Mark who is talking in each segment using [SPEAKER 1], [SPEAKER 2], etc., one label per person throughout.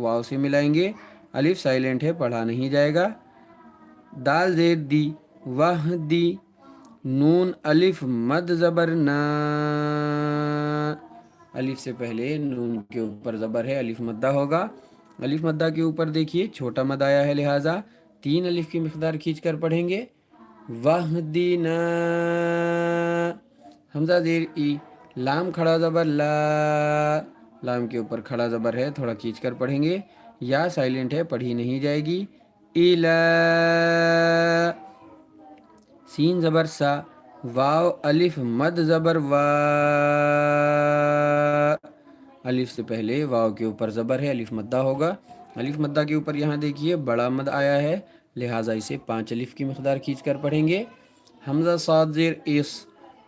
[SPEAKER 1] वाव से मिलाएंगे। अलिफ साइलेंट है, पढ़ा नहीं जाएगा। दाल जेर दी, वाह दी, नून अलिफ मद ज़बर ना, अलिफ से पहले नून के ऊपर ज़बर है, अलिफ मद्दा होगा। अलिफ मद्दा के ऊपर देखिए छोटा मद आया है, लिहाजा 3 अलिफ की मिकदार खींच कर पढ़ेंगे। वहदीना, हमजा जेर ई, लाम खड़ा ज़बर ला, लाम के ऊपर खड़ा ज़बर है, थोड़ा खींच कर पढ़ेंगे। या साइलेंट है, पढ़ी नहीं जाएगी। इला, सीन ज़बर सा, वाव अलिफ मद ज़बर वा, अलिफ से पहले वाव के ऊपर ज़बर है, अलिफ मद्दा होगा। अलिफ मद्दा के ऊपर यहाँ देखिए बड़ा मद आया है, लिहाजा इसे 5 अलिफ की मिकदार खींच कर पढ़ेंगे। हमज़ा साद ज़ेर इस,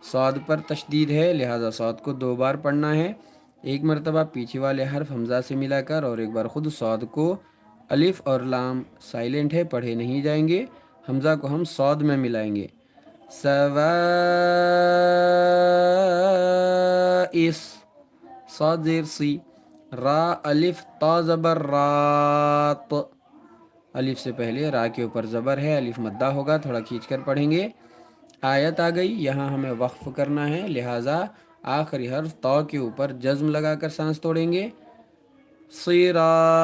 [SPEAKER 1] साद पर तशदीद है, लिहाजा साद को 2 बार पढ़ना है। एक मरतबा पीछे वाले हर्फ हमज़ा से मिलाकर और एक बार ख़ुद साद को। अलिफ और लाम साइलेंट है, पढ़े नहीं जाएंगे। हमज़ा को हम साद में मिलाएंगे। सवा इस, साद ज़ेर सी, रा अलिफ ता ज़बर रात, अलिफ से पहले रा के ऊपर ज़बर है, अलिफ मद्दा होगा, थोड़ा खींच कर पढ़ेंगे। आयत आ गई, यहाँ हमें वक्फ करना है, लिहाजा आखिरी हर्फ ता के ऊपर जज्म लगाकर सांस तोड़ेंगे। सिरा,